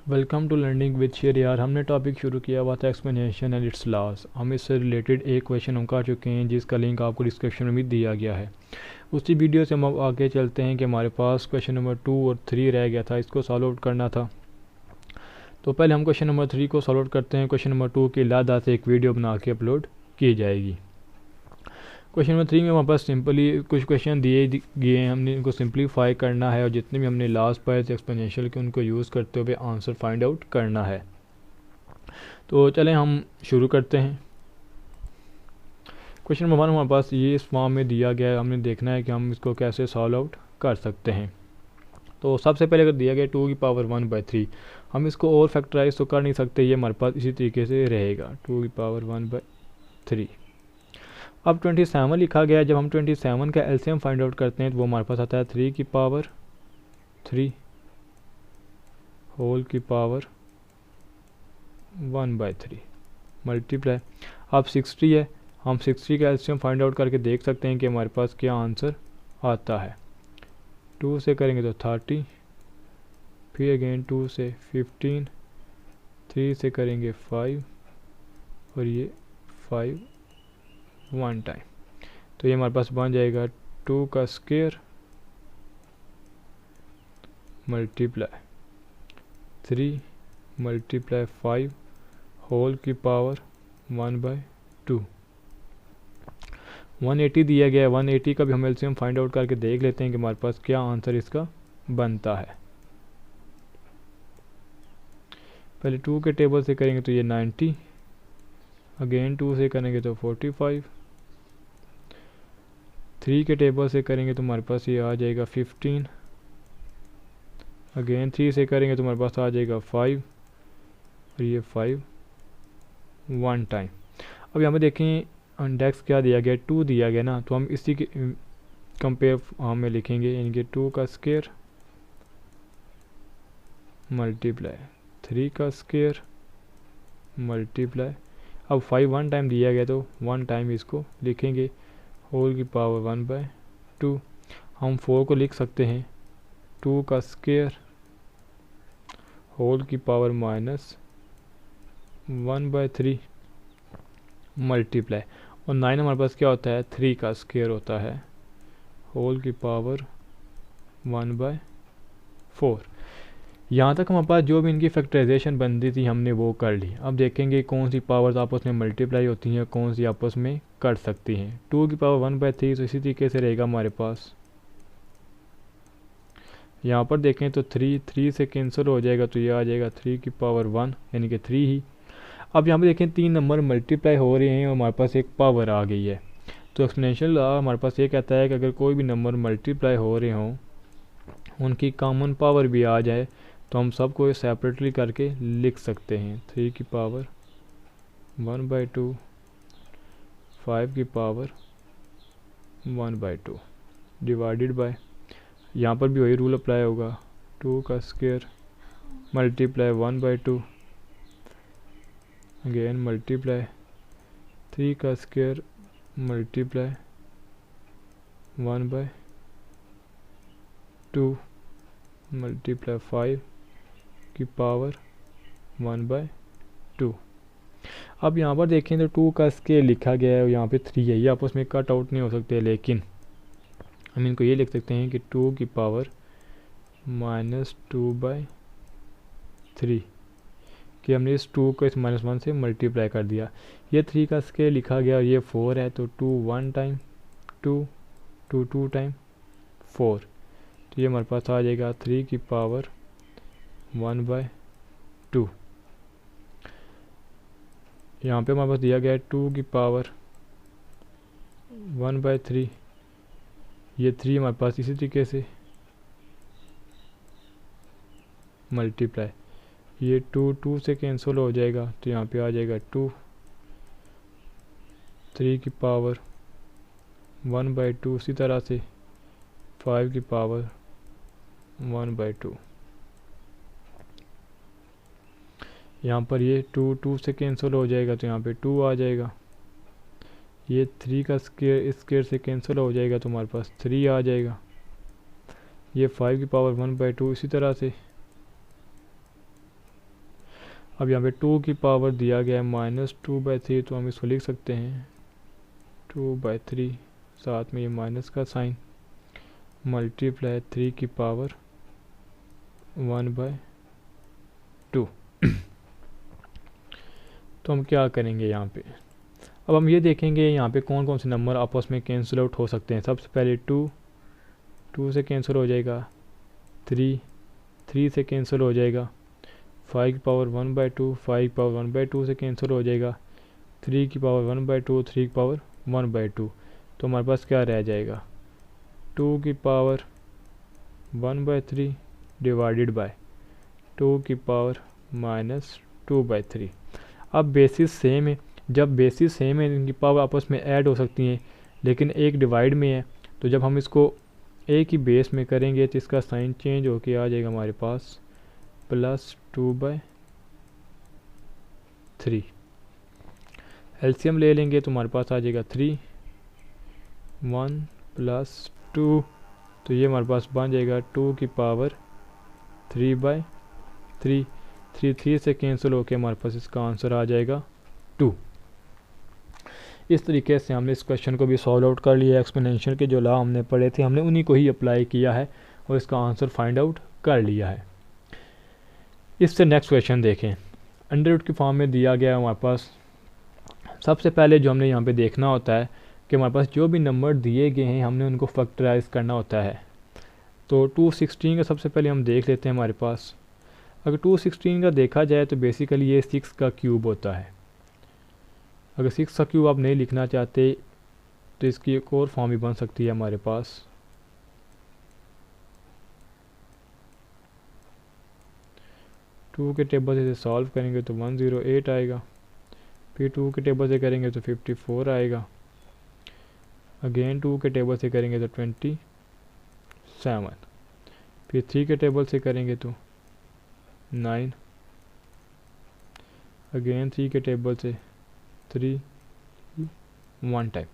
Welcome to learning with शेर। यार हमने टॉपिक शुरू किया हुआ था एक्सप्लेनेशन एंड इट्स लॉस। हम इससे रिलेटेड एक क्वेश्चन हम कर चुके हैं जिसका लिंक आपको डिस्क्रिप्शन में भी दिया गया है। उसी वीडियो से हम अब आगे चलते हैं कि हमारे पास क्वेश्चन नंबर 2 और 3 रह गया था, इसको सॉल्व आउट करना था। तो पहले हम क्वेश्चन नंबर 3 को सॉल्व आउट करते हैं। क्वेश्चन नंबर 2 की लादा से एक वीडियो बना के अपलोड की जाएगी। क्वेश्चन नंबर 3 में हमारे पास सिंपली कुछ क्वेश्चन दिए गए हैं, हमने इनको सिंपलीफाई करना है और जितने भी हमने लास्ट पाए थे एक्सपोनेंशियल के उनको यूज़ करते हुए आंसर फाइंड आउट करना है। तो चलें हम शुरू करते हैं। क्वेश्चन नंबर 1 हमारे पास ये इस फॉर्म में दिया गया है, हमने देखना है कि हम इसको कैसे सॉल्व आउट कर सकते हैं। तो सबसे पहले अगर दिया गया 2⁻⁴ हम इसको और फैक्टराइज तो कर नहीं सकते, ये हमारे पास इसी तरीके से रहेगा 2⁻⁴। अब 27 लिखा गया है। जब हम 27 का एलसीएम फाइंड आउट करते हैं तो वो हमारे पास आता है 3⁻³ होल की पावर 1/3 मल्टीप्लाई। अब 60 है, हम 60 का एलसीएम फाइंड आउट करके देख सकते हैं कि हमारे पास क्या आंसर आता है। 2 से करेंगे तो 30, फिर अगेन 2 से 15, 3 से करेंगे 5 और ये 5 1 टाइम। तो ये हमारे पास बन जाएगा 2 का स्क्वायर मल्टीप्लाई 3 मल्टीप्लाई 5 होल की पावर 1/2। 180 दिया गया है, 180 का भी हम एलसीएम फाइंड आउट करके देख लेते हैं कि हमारे पास क्या आंसर इसका बनता है। पहले 2 के टेबल से करेंगे तो ये 90, अगेन 2 से करेंगे तो 45, 3 के टेबल से करेंगे तो हमारे पास ये आ जाएगा 15, अगेन 3 से करेंगे तो हमारे पास आ जाएगा 5 और ये 5 1 टाइम। अब यहाँ पे देखें इंडेक्स क्या दिया गया, 2 दिया गया ना, तो हम इसी के कंपेयर में लिखेंगे, यानी कि 2 का स्क्वायर मल्टीप्लाई 3 का स्क्वायर मल्टीप्लाई। अब 5 1 टाइम दिया गया तो 1 टाइम इसको लिखेंगे होल की पावर 1/2। हम 4 को लिख सकते हैं 2 का स्क्वायर होल की पावर -1/3 मल्टीप्लाई। और 9 हमारे पास क्या होता है, 3 का स्क्वायर होता है होल की पावर 1/4। यहाँ तक हमारे पास जो भी इनकी फैक्टराइजेशन बनती थी हमने वो कर ली। अब देखेंगे कौन सी पावर्स आपस में मल्टीप्लाई होती हैं, कौन सी आपस में कट सकती हैं। 2 की पावर 1/3 तो इसी तरीके से रहेगा हमारे पास। यहाँ पर देखें तो 3 से कैंसिल हो जाएगा तो ये आ जाएगा 3 की पावर 1 यानी कि 3 ही। अब यहाँ पे देखें 3 नंबर मल्टीप्लाई हो रहे हैं और हमारे पास एक पावर आ गई है। तो एक्सपोनेंशियल लॉ हमारे पास ये कहता है कि अगर कोई भी नंबर मल्टीप्लाई हो रहे हों, उनकी कॉमन पावर भी आ जाए तो हम सबको सेपरेटली करके लिख सकते हैं। 3 की पावर 1/2, 5 की पावर 1/2 डिवाइडेड बाय, यहाँ पर भी वही रूल अप्लाई होगा, 2 का स्क्वायर मल्टीप्लाई 1/2 अगेन मल्टीप्लाई 3 का स्क्वायर मल्टीप्लाई 1/2 मल्टीप्लाई 5 की पावर 1/2। अब यहाँ पर देखें तो 2 का स्क्वायर लिखा गया है और यहाँ पे 3 है, ये आपस में कट आउट नहीं हो सकते, लेकिन हम इनको ये लिख सकते हैं कि 2 की पावर -2/3 कि हमने इस 2 को इस -1 से मल्टीप्लाई कर दिया। ये 3 का स्क्वायर लिखा गया और ये 4 है, तो 2 1 टाइम 2 2 2 टाइम 4, तो ये हमारे पास आ जाएगा 3 की पावर 1/2। यहाँ पे हमारे पास दिया गया है 2 की पावर 1/3, ये 3 हमारे पास इसी तरीके से मल्टीप्लाई, ये 2 से कैंसिल हो जाएगा तो यहाँ पे आ जाएगा 2, 3 की पावर 1/2, इसी तरह से 5 की पावर 1/2। यहाँ पर ये 2 से कैंसिल हो जाएगा तो यहाँ पे 2 आ जाएगा, ये 3 का स्क्वायर इस स्क्वायर से कैंसिल हो जाएगा तो हमारे पास 3 आ जाएगा, ये 5 की पावर 1/2 इसी तरह से अब यहाँ पे 2 की पावर दिया गया है -2/3, तो हम इसको लिख सकते हैं 2/3, साथ में ये माइनस का साइन, मल्टीप्लाई 3 की पावर 1/2। तो हम क्या करेंगे यहाँ पे, अब हम ये देखेंगे यहाँ पे कौन कौन से नंबर आपस में कैंसिल आउट हो सकते हैं। सबसे पहले 2 से कैंसिल हो जाएगा, 3 से कैंसिल हो जाएगा, 5 की पावर 1/2, 5 की पावर 1/2 से कैंसिल हो जाएगा, 3 की पावर 1/2, 3 की पावर 1/2। तो हमारे पास क्या रह जाएगा, 2 की पावर 1/3 डिवाइडेड बाय 2 की पावर -2/3। अब बेसिस सेम है, जब बेसिस सेम है इनकी पावर आपस में ऐड हो सकती हैं, लेकिन एक डिवाइड में है, तो जब हम इसको एक ही बेस में करेंगे तो इसका साइन चेंज होके आ जाएगा हमारे पास +2/3। एलसीएम ले लेंगे तो हमारे पास आ जाएगा 3, 1 + 2, तो ये हमारे पास बन जाएगा 2 की पावर 3/3। 3 से कैंसिल होके हमारे पास इसका आंसर आ जाएगा 2। इस तरीके से हमने इस क्वेश्चन को भी सॉल्व आउट कर लिया। एक्सपोनेंशियल के जो लॉ हमने पढ़े थे हमने उन्हीं को ही अप्लाई किया है और इसका आंसर फाइंड आउट कर लिया है। इससे नेक्स्ट क्वेश्चन देखें, अंडर रूट की फॉर्म में दिया गया है हमारे पास। सबसे पहले जो हमने यहाँ पे देखना होता है कि हमारे पास जो भी नंबर दिए गए हैं हमने उनको फैक्टराइज करना होता है। तो 216 का सबसे पहले हम देख लेते हैं। हमारे पास अगर 216 का देखा जाए तो बेसिकली ये 6 का क्यूब होता है। अगर 6 का क्यूब आप नहीं लिखना चाहते तो इसकी एक और फॉर्म भी बन सकती है हमारे पास। टू के टेबल से सॉल्व करेंगे तो 108 आएगा, फिर 2 के टेबल से करेंगे तो 54 आएगा, अगेन 2 के टेबल से करेंगे तो 27, फिर 3 के टेबल से करेंगे तो 9, अगेन 3 के टेबल से 3, 1 टाइम।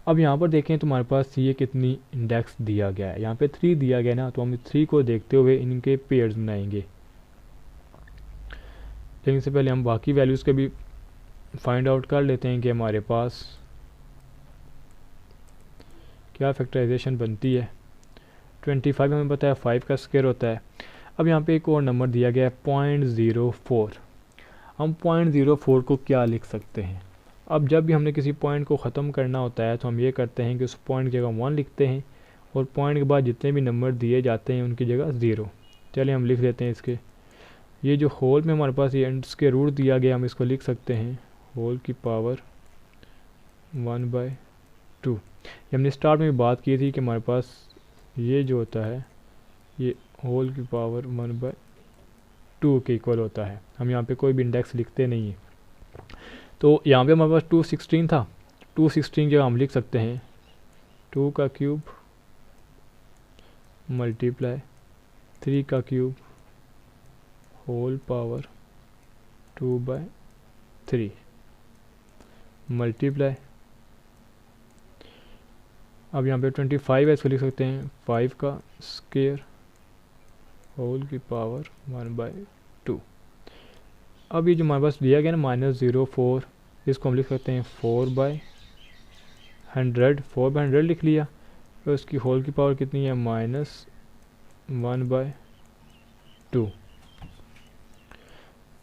अब यहाँ पर देखें तो हमारे पास ये कितनी इंडेक्स दिया गया है, यहाँ पे 3 दिया गया ना, तो हम 3 को देखते हुए इनके पेयर्स बनाएंगे। लेकिन इससे पहले हम बाकी वैल्यूज़ के भी फाइंड आउट कर लेते हैं कि हमारे पास क्या फैक्टराइजेशन बनती है। 25 हमें पता है 5 का स्क्वायर होता है। अब यहाँ पे एक और नंबर दिया गया है 0.04। हम 0.04 को क्या लिख सकते हैं, अब जब भी हमने किसी पॉइंट को ख़त्म करना होता है तो हम ये करते हैं कि उस पॉइंट की जगह 1 लिखते हैं और पॉइंट के बाद जितने भी नंबर दिए जाते हैं उनकी जगह 0। चलिए हम लिख देते हैं इसके, ये जो होल में हमारे पास ये एंड्स के रूट दिया गया हम इसको लिख सकते हैं होल की पावर 1/2। ये हमने स्टार्ट में भी बात की थी कि हमारे पास ये जो होता है ये होल की पावर 1/2 के इक्वल होता है। हम यहाँ पे कोई भी इंडेक्स लिखते नहीं है। तो यहाँ पे हमारे पास 216 था, 216 जो हम लिख सकते हैं 2 का क्यूब मल्टीप्लाई 3 का क्यूब होल पावर 2/3 मल्टीप्लाई, अब यहाँ पे 25 है इसको लिख सकते हैं 5 का स्क्वायर होल की पावर 1/2। अब ये जो हमारे पास दिया गया ना -0.04, इसको हम लिख सकते हैं 4/100, 4/100 लिख लिया। तो इसकी होल की पावर कितनी है -1/2।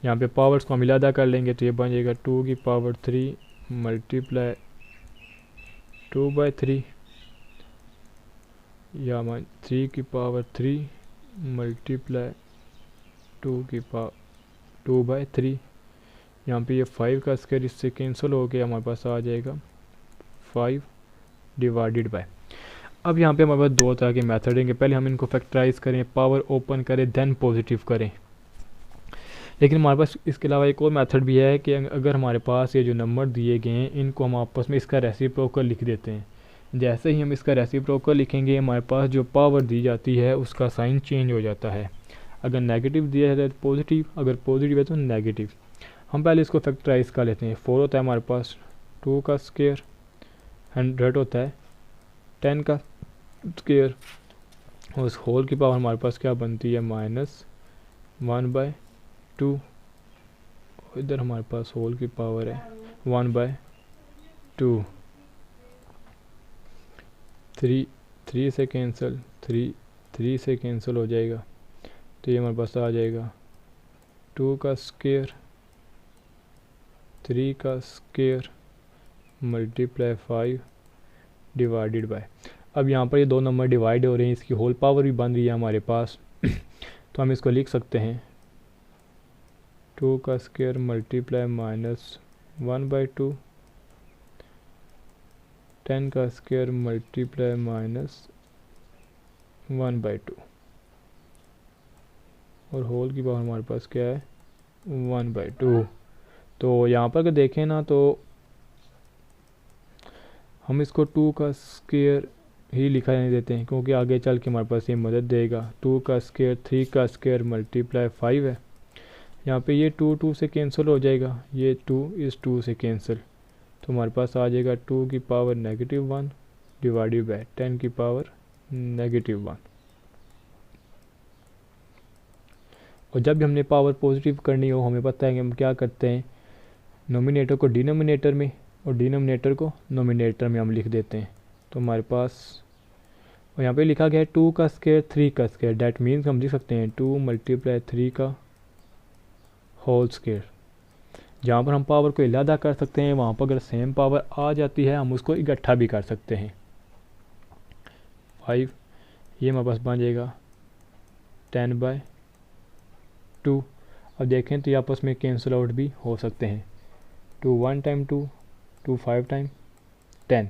यहाँ पे पावर्स को हम इलादा कर लेंगे तो ये बन जाएगा 2 की पावर 3 मल्टीप्लाई 2/3 या 3 की पावर 3 मल्टीप्लाई 2 की पावर 2/3। यहाँ पे ये 5 का स्क्वायर इससे कैंसिल हो गया, हमारे पास आ जाएगा 5 डिवाइडेड बाय। अब यहाँ पे हमारे पास दो तरह के मेथड हैं, पहले हम इनको फैक्टराइज करें, पावर ओपन करें, देन पॉजिटिव करें। लेकिन हमारे पास इसके अलावा एक और मेथड भी है कि अगर हमारे पास ये जो नंबर दिए गए हैं इनको हम आपस में इसका रेसिप्रोकल लिख देते हैं। जैसे ही हम इसका रेसिप्रोकल लिखेंगे हमारे पास जो पावर दी जाती है उसका साइन चेंज हो जाता है। अगर नेगेटिव दिया है तो पॉजिटिव, अगर पॉजिटिव है तो नेगेटिव। हम पहले इसको फैक्टराइज कर लेते हैं। 4 होता है हमारे पास 2 का स्क्वायर, 100 होता है 10 का स्क्वायर, और उस होल की पावर हमारे पास क्या बनती है -1/2। इधर हमारे पास होल की पावर है 1/2, 3 से कैंसिल, 3 से कैंसिल हो जाएगा, तो ये हमारे पास आ जाएगा 2 का स्क्वायर 3 का स्क्वायर मल्टीप्लाई 5 डिवाइडेड बाय। अब यहाँ पर ये दो नंबर डिवाइड हो रहे हैं, इसकी होल पावर भी बन रही है हमारे पास तो हम इसको लिख सकते हैं 2 का स्क्वायर मल्टीप्लाई -1/2, 10 का स्क्वायर मल्टीप्लाई -1/2 और होल की पावर हमारे पास क्या है 1/2। तो यहाँ पर अगर देखें ना तो हम इसको 2 का स्क्वायर ही लिखा नहीं देते हैं, क्योंकि आगे चल के हमारे पास ये मदद देगा। 2 का स्क्वायर 3 का स्क्वायर मल्टीप्लाई 5 है, यहाँ पे ये 2 से कैंसिल हो जाएगा, ये 2 इस 2 से कैंसिल, तो हमारे पास आ जाएगा 2 की पावर -1 डिवाइडेड बाय 10 की पावर -1। और जब भी हमने पावर पॉजिटिव करनी हो, हमें पता है कि हम क्या करते हैं, नोमिनेटर को डिनोमिनेटर में और डिनोमिनेटर को नोमिनेटर में हम लिख देते हैं। तो हमारे पास और यहाँ पे लिखा गया है 2 का स्क्वायर 3 का स्क्वायर, डैट मीन्स हम लिख सकते हैं 2 × 3 का होल स्क्वायर। जहाँ पर हम पावर को इलादा कर सकते हैं, वहाँ पर अगर सेम पावर आ जाती है हम उसको इकट्ठा भी कर सकते हैं। 5 ये हमारे पास बन जाएगा 10/2। अब देखें तो ये आपस में कैंसिल आउट भी हो सकते हैं, 2 1 टाइम 2, 2 5 टाइम 10।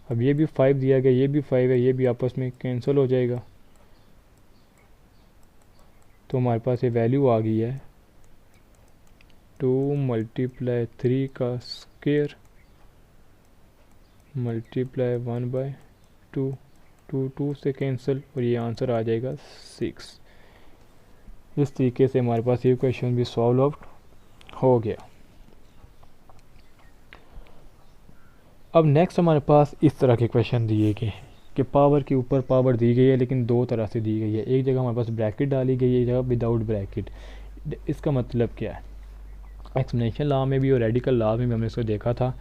अब ये भी 5 दिया गया, ये भी 5 है, ये भी आपस में कैंसिल हो जाएगा, तो हमारे पास ये वैल्यू आ गई है 2 × 3 का स्क्वायर मल्टीप्लाई 1/2, 2 से कैंसिल और ये आंसर आ जाएगा 6। इस तरीके से हमारे पास ये क्वेश्चन भी सॉल्व आउट हो गया। अब नेक्स्ट हमारे पास इस तरह के क्वेश्चन दिए गए हैं कि पावर के ऊपर पावर दी गई है, लेकिन दो तरह से दी गई है। एक जगह हमारे पास ब्रैकेट डाली गई है, एक जगह विदाउट ब्रैकेट। इसका मतलब क्या है, एक्सप्लेनेशन लॉ में भी और रेडिकल लॉ में भी हमने इसको देखा था।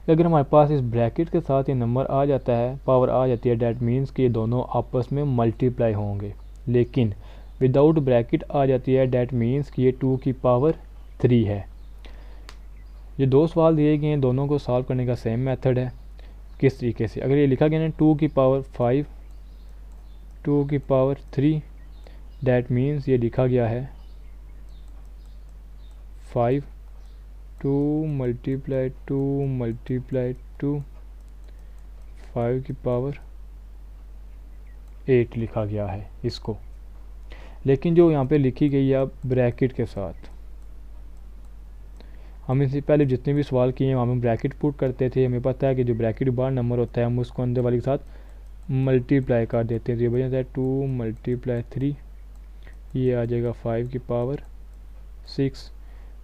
अगर हमारे पास इस ब्रैकेट के साथ ये नंबर आ जाता है, पावर आ जाती है, डैट मीन्स कि ये दोनों आपस में मल्टीप्लाई होंगे। लेकिन विदाउट ब्रैकेट आ जाती है, डैट मीन्स कि ये 2 की पावर 3 है। ये दो सवाल दिए गए हैं, दोनों को सॉल्व करने का सेम मेथड है। किस तरीके से, अगर ये लिखा गया ना 2 की पावर 5, 2 की पावर 3, डैट मीन्स ये लिखा गया है 5, 2 × 2 × 5 की पावर 8 लिखा गया है इसको। लेकिन जो यहाँ पे लिखी गई है ब्रैकेट के साथ, हम इससे पहले जितने भी सवाल किए हैं वहाँ में ब्रैकेट पुट करते थे। हमें पता है कि जो ब्रैकेट बाहर नंबर होता है हम उसको अंदर वाले के साथ मल्टीप्लाई कर देते हैं। तो ये बन जाता है 2 × 3, ये आ जाएगा 5 की पावर 6।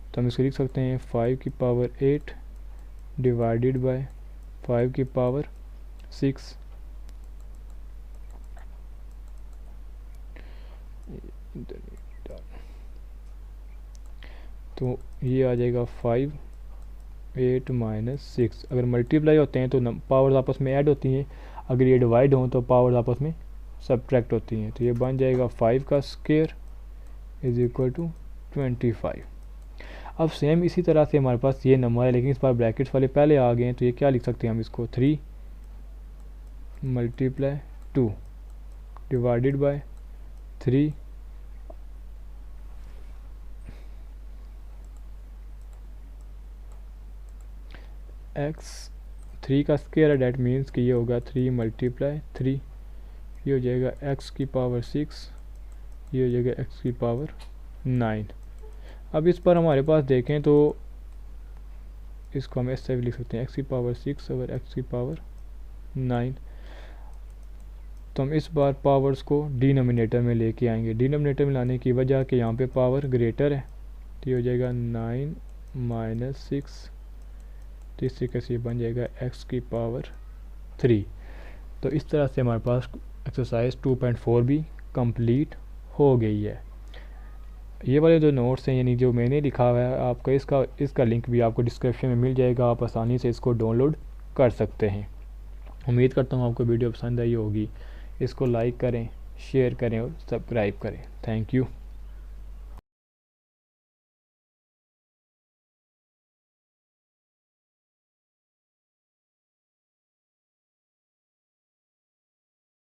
तो हम इसको लिख सकते हैं 5 की पावर 8 डिवाइडेड बाय 5 की पावर 6। तो ये आ जाएगा 5 8 - 6। अगर मल्टीप्लाई होते हैं तो पावर्स आपस में ऐड होती हैं, अगर ये डिवाइड हों तो पावर्स आपस में सब्ट्रैक्ट होती हैं। तो ये बन जाएगा 5 का स्क्वायर = 25। अब सेम इसी तरह से हमारे पास ये नंबर है, लेकिन इस बार ब्रैकेट्स वाले पहले आ गए हैं। तो ये क्या लिख सकते हैं हम इसको 3 × 2 डिवाइडेड बाय 3 x 3 का स्क्वायर है, डैट मीन्स कि ये होगा 3 × 3, ये हो जाएगा x की पावर 6, ये हो जाएगा x की पावर 9। अब इस पर हमारे पास देखें तो इसको हम ऐसे भी लिख सकते हैं x की पावर 6 और x की पावर 9। तो हम इस बार पावर्स को डिनोमिनेटर में लेके आएंगे। डिनोमिनेटर में लाने की वजह कि यहाँ पे पावर ग्रेटर है, तो ये हो जाएगा 9 - 6। तो इस तरीके से बन जाएगा x की पावर 3। तो इस तरह से हमारे पास एक्सरसाइज 2.4 भी कंप्लीट हो गई है। ये वाले जो नोट्स हैं यानी जो मैंने लिखा हुआ है आपका, इसका लिंक भी आपको डिस्क्रिप्शन में मिल जाएगा, आप आसानी से इसको डाउनलोड कर सकते हैं। उम्मीद करता हूँ आपको वीडियो पसंद आई होगी। इसको लाइक करें, शेयर करें और सब्सक्राइब करें। Thank you.